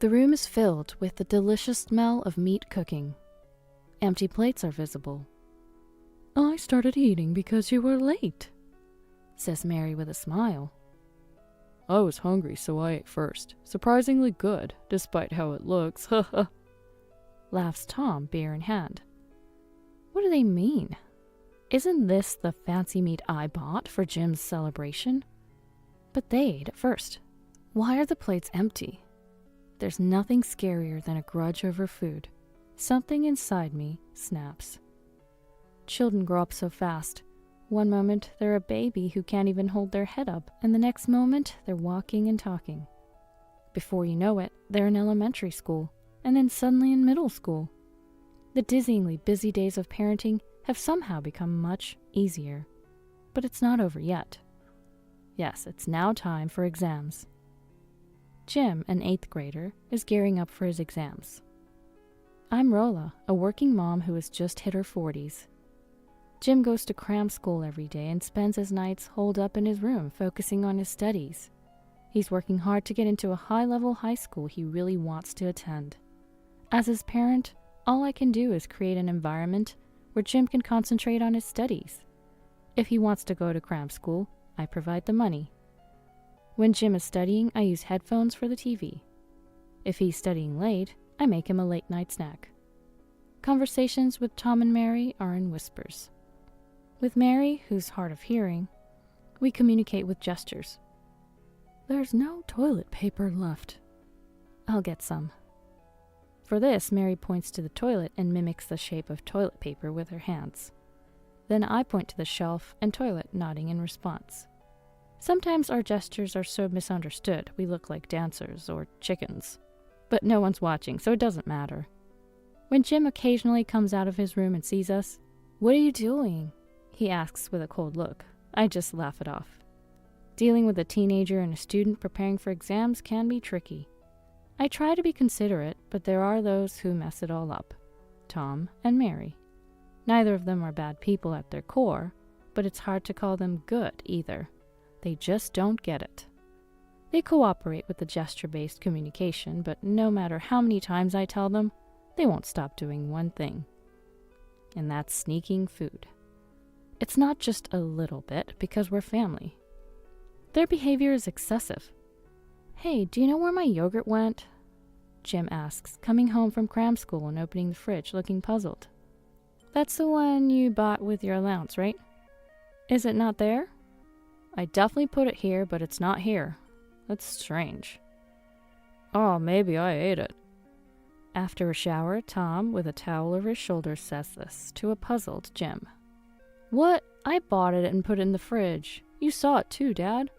The room is filled with the delicious smell of meat cooking. Empty plates are visible. "I started eating because you were late," says Mary with a smile. "I was hungry, so I ate first. Surprisingly good, despite how it looks, haha," laughs Tom, beer in hand. What do they mean? Isn't this the fancy meat I bought for Jim's celebration? But they ate it first. Why are the plates empty? There's nothing scarier than a grudge over food. Something inside me snaps. Children grow up so fast. One moment, they're a baby who can't even hold their head up, and the next moment, they're walking and talking. Before you know it, they're in elementary school, and then suddenly in middle school. The dizzyingly busy days of parenting have somehow become much easier. But it's not over yet. Yes, it's now time for exams. Jim, an 8th grader, is gearing up for his exams. I'm Rola, a working mom who has just hit her 40s. Jim goes to cram school every day and spends his nights holed up in his room focusing on his studies. He's working hard to get into a high-level high school he really wants to attend. As his parent, all I can do is create an environment where Jim can concentrate on his studies. If he wants to go to cram school, I provide the money. When Jim is studying, I use headphones for the TV. If he's studying late, I make him a late-night snack. Conversations with Tom and Mary are in whispers. With Mary, who's hard of hearing, we communicate with gestures. "There's no toilet paper left." "I'll get some." For this, Mary points to the toilet and mimics the shape of toilet paper with her hands. Then I point to the shelf and toilet, nodding in response. Sometimes our gestures are so misunderstood we look like dancers or chickens. But no one's watching, so it doesn't matter. When Jim occasionally comes out of his room and sees us, "What are you doing?" he asks with a cold look. I just laugh it off. Dealing with a teenager and a student preparing for exams can be tricky. I try to be considerate, but there are those who mess it all up. Tom and Mary. Neither of them are bad people at their core, but it's hard to call them good either. They just don't get it. They cooperate with the gesture-based communication, but no matter how many times I tell them, they won't stop doing one thing. And that's sneaking food. It's not just a little bit, because we're family. Their behavior is excessive. "Hey, do you know where my yogurt went?" Jim asks, coming home from cram school and opening the fridge, looking puzzled. "That's the one you bought with your allowance, right? Is it not there?" "I definitely put it here, but it's not here. That's strange." "Oh, maybe I ate it." After a shower, Tom, with a towel over his shoulders, says this to a puzzled Jim. "What? I bought it and put it in the fridge. You saw it too, Dad."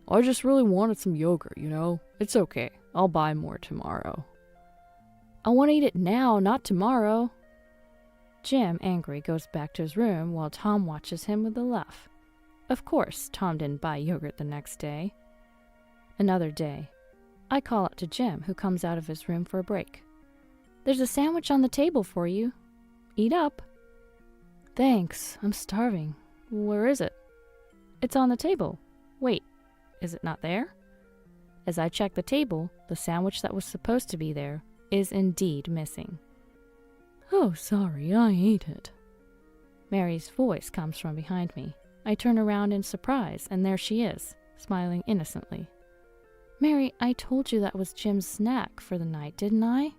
"I just really wanted some yogurt, you know. It's okay. I'll buy more tomorrow." "I want to eat it now, not tomorrow." Jim, angry, goes back to his room while Tom watches him with a laugh. Of course, Tom didn't buy yogurt the next day. Another day, I call out to Jim, who comes out of his room for a break. "There's a sandwich on the table for you. Eat up." "Thanks, I'm starving. Where is it?" "It's on the table. Wait, is it not there?" As I check the table, the sandwich that was supposed to be there is indeed missing. "Oh, sorry, I ate it." Mary's voice comes from behind me. I turn around in surprise, and there she is, smiling innocently. "Mary, I told you that was Jim's snack for the night, didn't I?"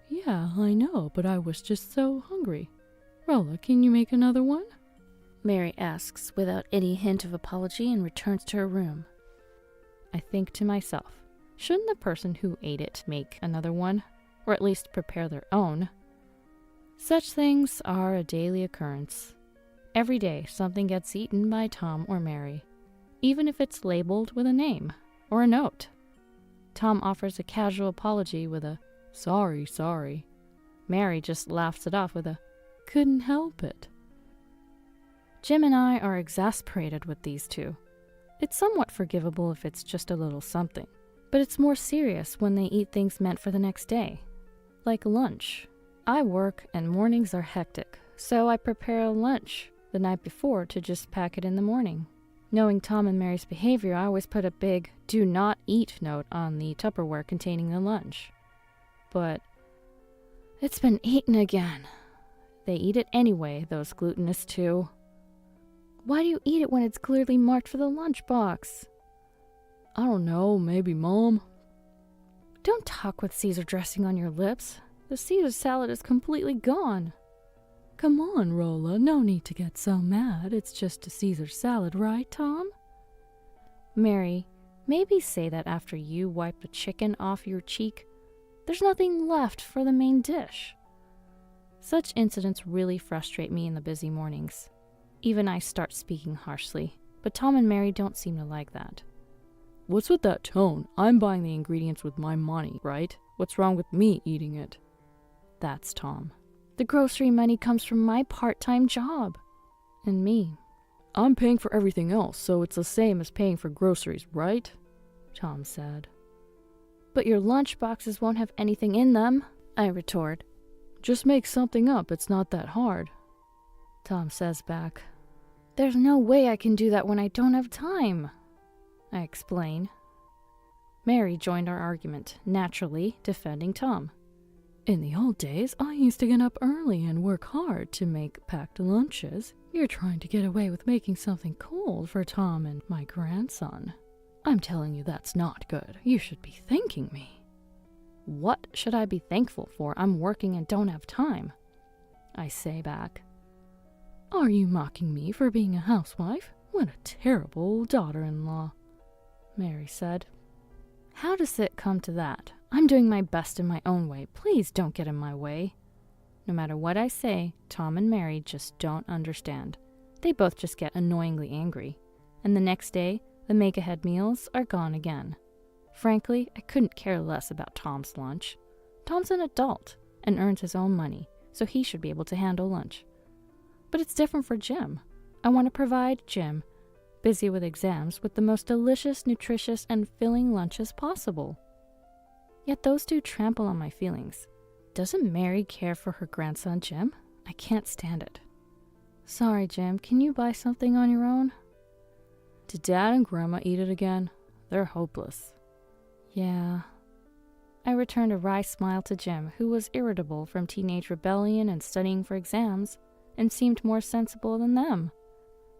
"Yeah, I know, but I was just so hungry. Rolla, can you make another one?" Mary asks without any hint of apology and returns to her room. I think to myself, shouldn't the person who ate it make another one, or at least prepare their own? Such things are a daily occurrence. Every day something gets eaten by Tom or Mary, even if it's labeled with a name or a note. Tom offers a casual apology with a sorry. Mary just laughs it off with a couldn't help it. Jim and I are exasperated with these two. It's somewhat forgivable if it's just a little something, but it's more serious when they eat things meant for the next day. Like lunch. I work and mornings are hectic, so I prepare a lunch the night before to just pack it in the morning. Knowing Tom and Mary's behavior, I always put a big "do not eat" note on the Tupperware containing the lunch. But it's been eaten again. They eat it anyway, those gluttonous two. Why do you eat it when it's clearly marked for the lunchbox? I don't know, maybe Mom. Don't talk with Caesar dressing on your lips. The Caesar salad is completely gone. Come on, Rolla, no need to get so mad. It's just a Caesar salad, right, Tom? Mary, maybe say that after you wipe the chicken off your cheek. There's nothing left for the main dish. Such incidents really frustrate me in the busy mornings. Even I start speaking harshly, but Tom and Mary don't seem to like that. What's with that tone? I'm buying the ingredients with my money, right? What's wrong with me eating it? That's Tom. The grocery money comes from my part-time job. And me. I'm paying for everything else, so it's the same as paying for groceries, right? Tom said. But your lunch boxes won't have anything in them, I retort. Just make something up, it's not that hard. Tom says back. There's no way I can do that when I don't have time, I explain. Mary joined our argument, naturally defending Tom. In the old days, I used to get up early and work hard to make packed lunches. You're trying to get away with making something cold for Tom and my grandson. I'm telling you that's not good. You should be thanking me. What should I be thankful for? I'm working and don't have time, I say back. Are you mocking me for being a housewife? What a terrible daughter-in-law, Mary said. How does it come to that? I'm doing my best in my own way. Please don't get in my way. No matter what I say, Tom and Mary just don't understand. They both just get annoyingly angry. And the next day, the make-ahead meals are gone again. Frankly, I couldn't care less about Tom's lunch. Tom's an adult and earns his own money, so he should be able to handle lunch. But it's different for Jim. I want to provide Jim, busy with exams, with the most delicious, nutritious, and filling lunches possible. Yet those two trample on my feelings. Doesn't Mary care for her grandson, Jim? I can't stand it. Sorry, Jim, can you buy something on your own? Did Dad and Grandma eat it again? They're hopeless. Yeah. I returned a wry smile to Jim, who was irritable from teenage rebellion and studying for exams, and seemed more sensible than them.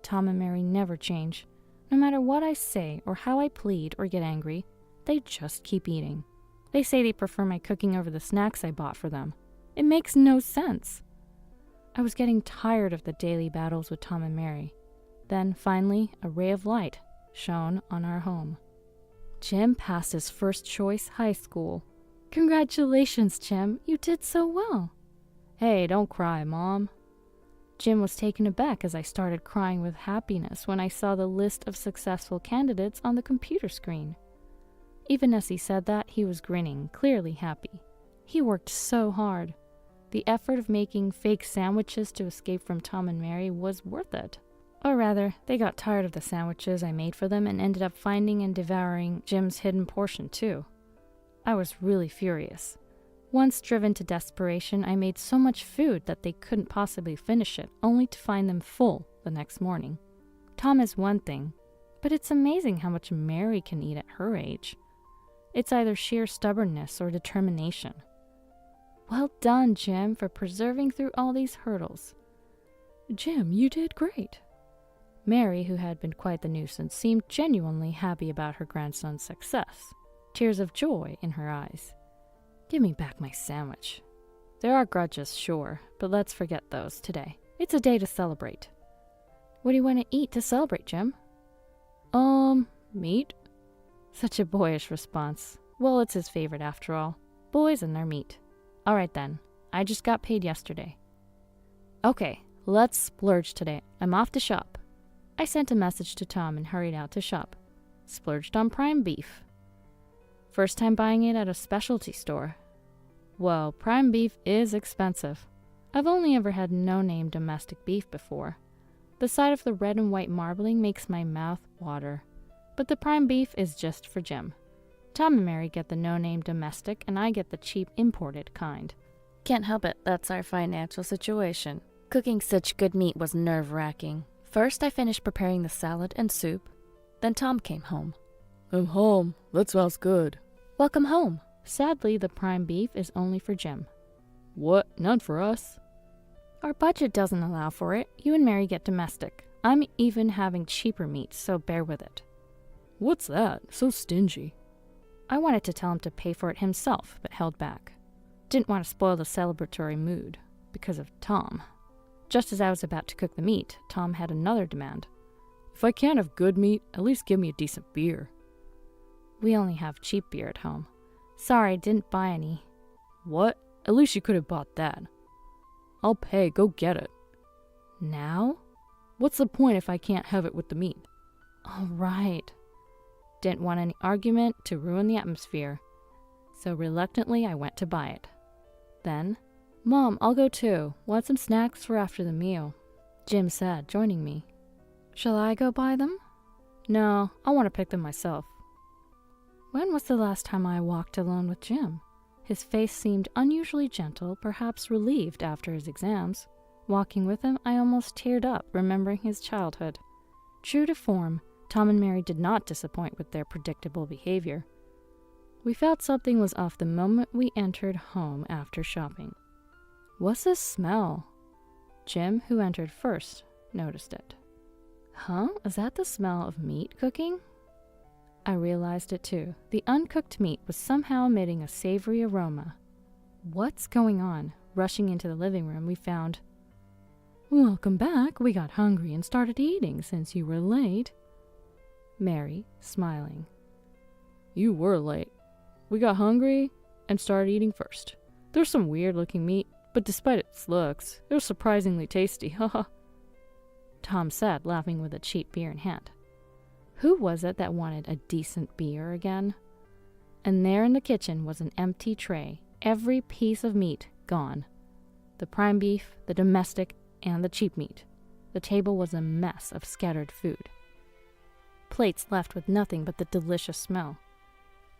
Tom and Mary never change. No matter what I say or how I plead or get angry, they just keep eating. They say they prefer my cooking over the snacks I bought for them. It makes no sense. I was getting tired of the daily battles with Tom and Mary. Then, finally, a ray of light shone on our home. Jim passed his first choice high school. Congratulations, Jim. You did so well. Hey, don't cry, Mom. Jim was taken aback as I started crying with happiness when I saw the list of successful candidates on the computer screen. Even as he said that, he was grinning, clearly happy. He worked so hard. The effort of making fake sandwiches to escape from Tom and Mary was worth it. Or rather, they got tired of the sandwiches I made for them and ended up finding and devouring Jim's hidden portion too. I was really furious. Once driven to desperation, I made so much food that they couldn't possibly finish it, only to find them full the next morning. Tom is one thing, but it's amazing how much Mary can eat at her age. It's either sheer stubbornness or determination. Well done, Jim, for persevering through all these hurdles. Jim, you did great. Mary, who had been quite the nuisance, seemed genuinely happy about her grandson's success, tears of joy in her eyes. Give me back my sandwich. There are grudges, sure, but let's forget those today. It's a day to celebrate. What do you want to eat to celebrate, Jim? Meat? Such a boyish response. Well, it's his favorite after all. Boys and their meat. All right then. I just got paid yesterday. Okay, let's splurge today. I'm off to shop. I sent a message to Tom and hurried out to shop. Splurged on prime beef. First time buying it at a specialty store. Well, prime beef is expensive. I've only ever had no-name domestic beef before. The sight of the red and white marbling makes my mouth water. But the prime beef is just for Jim. Tom and Mary get the no-name domestic, and I get the cheap imported kind. Can't help it, that's our financial situation. Cooking such good meat was nerve-wracking. First, I finished preparing the salad and soup. Then Tom came home. I'm home. That smells good. Welcome home. Sadly, the prime beef is only for Jim. What? None for us? Our budget doesn't allow for it. You and Mary get domestic. I'm even having cheaper meat, so bear with it. What's that? So stingy. I wanted to tell him to pay for it himself, but held back. Didn't want to spoil the celebratory mood, because of Tom. Just as I was about to cook the meat, Tom had another demand. If I can't have good meat, at least give me a decent beer. We only have cheap beer at home. Sorry, didn't buy any. What? At least you could have bought that. I'll pay, go get it. Now? What's the point if I can't have it with the meat? All right. Didn't want any argument to ruin the atmosphere. So reluctantly, I went to buy it. Then, Mom, I'll go too. Want some snacks for after the meal? Jim said, joining me. Shall I go buy them? No, I want to pick them myself. When was the last time I walked alone with Jim? His face seemed unusually gentle, perhaps relieved after his exams. Walking with him, I almost teared up, remembering his childhood. True to form, Tom and Mary did not disappoint with their predictable behavior. We felt something was off the moment we entered home after shopping. What's this smell? Jim, who entered first, noticed it. Huh? Is that the smell of meat cooking? I realized it too. The uncooked meat was somehow emitting a savory aroma. What's going on? Rushing into the living room, we found... Welcome back. We got hungry and started eating since you were late. Mary, smiling. You were late. We got hungry and started eating first. There's some weird-looking meat, but despite its looks, it was surprisingly tasty, haha. Tom said, laughing with a cheap beer in hand. Who was it that wanted a decent beer again? And there in the kitchen was an empty tray, every piece of meat gone. The prime beef, the domestic, and the cheap meat. The table was a mess of scattered food. Plates left with nothing but the delicious smell.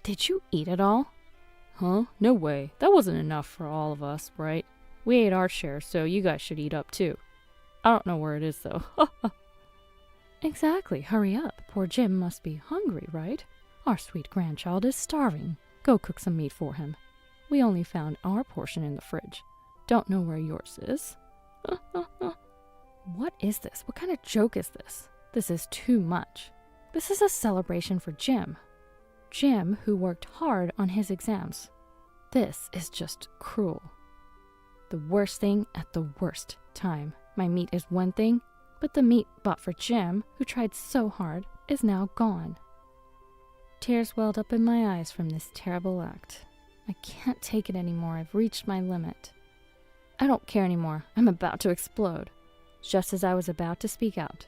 Did you eat it all? Huh? No way. That wasn't enough for all of us, right? We ate our share, so you guys should eat up too. I don't know where it is, though. Exactly. Hurry up. Poor Jim must be hungry, right? Our sweet grandchild is starving. Go cook some meat for him. We only found our portion in the fridge. Don't know where yours is. What is this? What kind of joke is this? This is too much. This is a celebration for Jim. Jim, who worked hard on his exams. This is just cruel. The worst thing at the worst time. My meat is one thing, but the meat bought for Jim, who tried so hard, is now gone. Tears welled up in my eyes from this terrible act. I can't take it anymore. I've reached my limit. I don't care anymore. I'm about to explode. Just as I was about to speak out.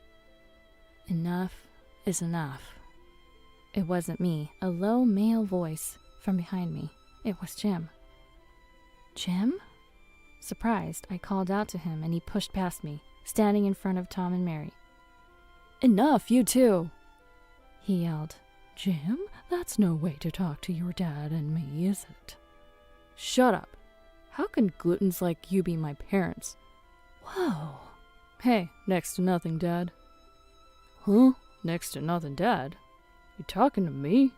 Enough is enough. It wasn't me. A low male voice from behind me. It was Jim. Jim? Surprised, I called out to him and he pushed past me, standing in front of Tom and Mary. Enough, you two! He yelled. Jim, that's no way to talk to your dad and me, is it? Shut up. How can glutens like you be my parents? Whoa. Hey, next to nothing, Dad. Huh? Next to nothing, Dad? You talking to me?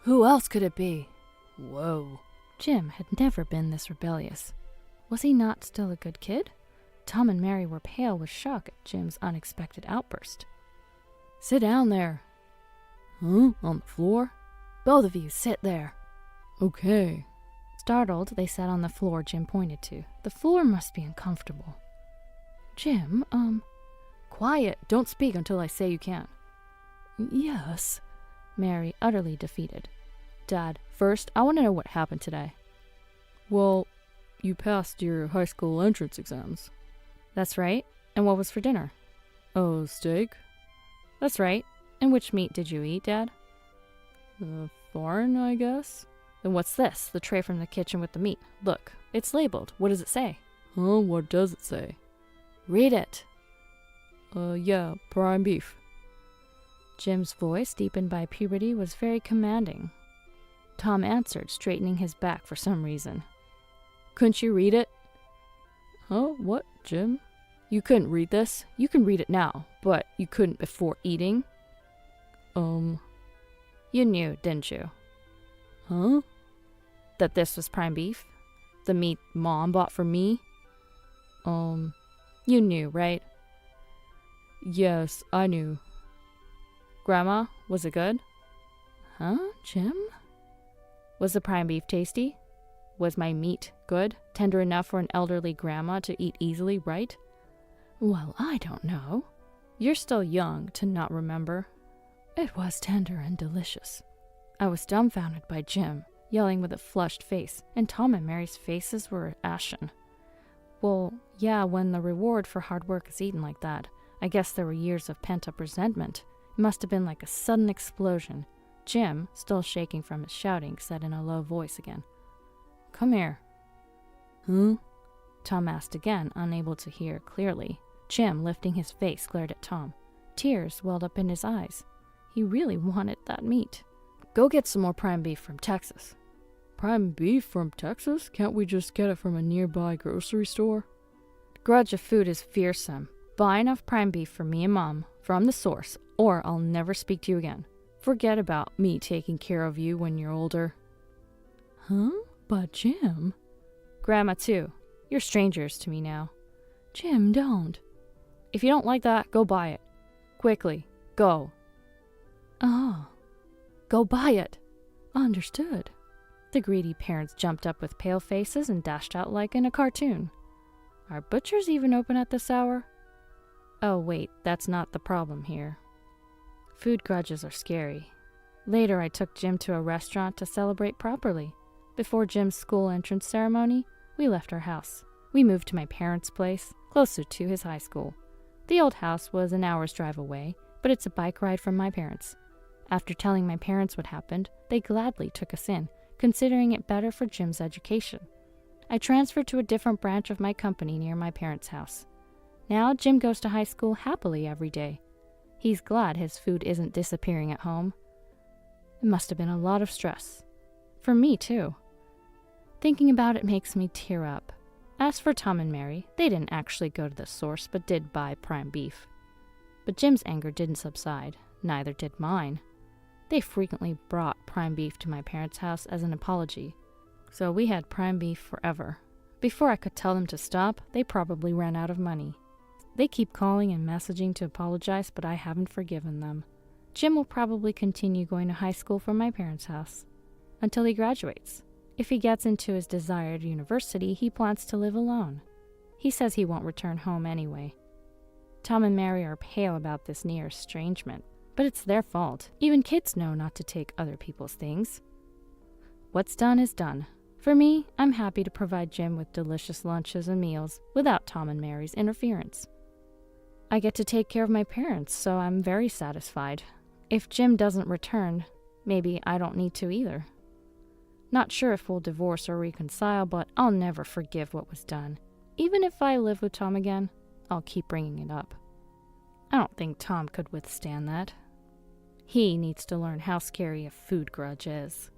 Who else could it be? Whoa. Jim had never been this rebellious. Was he not still a good kid? Tom and Mary were pale with shock at Jim's unexpected outburst. Sit down there. Huh? On the floor? Both of you, sit there. Okay. Startled, they sat on the floor Jim pointed to. The floor must be uncomfortable. Jim, Quiet. Don't speak until I say you can. Yes. Mary, utterly defeated. Dad, first, I want to know what happened today. Well, you passed your high school entrance exams. That's right. And what was for dinner? Oh, steak? That's right. And which meat did you eat, Dad? Foreign, I guess. Then what's this? The tray from the kitchen with the meat. Look, it's labeled. What does it say? Huh? What does it say? Read it. Yeah, prime beef. Jim's voice, deepened by puberty, was very commanding. Tom answered, straightening his back for some reason. Couldn't you read it? Huh? What, Jim? You couldn't read this? You can read it now, but you couldn't before eating? You knew, didn't you? Huh? That this was prime beef? The meat Mom bought for me? You knew, right? Yes, I knew. Grandma, was it good? Huh, Jim? Was the prime beef tasty? Was my meat good? Tender enough for an elderly grandma to eat easily, right? Well, I don't know. You're still young to not remember. It was tender and delicious. I was dumbfounded by Jim, yelling with a flushed face, and Tom and Mary's faces were ashen. Well, yeah, when the reward for hard work is eaten like that, I guess there were years of pent-up resentment. It must have been like a sudden explosion. Jim, still shaking from his shouting, said in a low voice again, "Come here." Huh? Tom asked again, unable to hear clearly. Jim, lifting his face, glared at Tom. Tears welled up in his eyes. He really wanted that meat. Go get some more prime beef from Texas. Prime beef from Texas? Can't we just get it from a nearby grocery store? The grudge of food is fearsome. Buy enough prime beef for me and Mom, from the source, or I'll never speak to you again. Forget about me taking care of you when you're older. Huh? But Jim... Grandma, too. You're strangers to me now. Jim, don't. If you don't like that, go buy it. Quickly. Go. Oh. Go buy it. Understood. The greedy parents jumped up with pale faces and dashed out like in a cartoon. Are butchers even open at this hour? Oh, wait, that's not the problem here. Food grudges are scary. Later, I took Jim to a restaurant to celebrate properly. Before Jim's school entrance ceremony, we left our house. We moved to my parents' place, closer to his high school. The old house was an hour's drive away, but it's a bike ride from my parents. After telling my parents what happened, they gladly took us in, considering it better for Jim's education. I transferred to a different branch of my company near my parents' house. Now Jim goes to high school happily every day. He's glad his food isn't disappearing at home. It must have been a lot of stress. For me, too. Thinking about it makes me tear up. As for Tom and Mary, they didn't actually go to the source, but did buy prime beef. But Jim's anger didn't subside. Neither did mine. They frequently brought prime beef to my parents' house as an apology. So we had prime beef forever. Before I could tell them to stop, they probably ran out of money. They keep calling and messaging to apologize, but I haven't forgiven them. Jim will probably continue going to high school from my parents' house until he graduates. If he gets into his desired university, he plans to live alone. He says he won't return home anyway. Tom and Mary are pale about this near estrangement, but it's their fault. Even kids know not to take other people's things. What's done is done. For me, I'm happy to provide Jim with delicious lunches and meals without Tom and Mary's interference. I get to take care of my parents, so I'm very satisfied. If Jim doesn't return, maybe I don't need to either. Not sure if we'll divorce or reconcile, but I'll never forgive what was done. Even if I live with Tom again, I'll keep bringing it up. I don't think Tom could withstand that. He needs to learn how scary a food grudge is.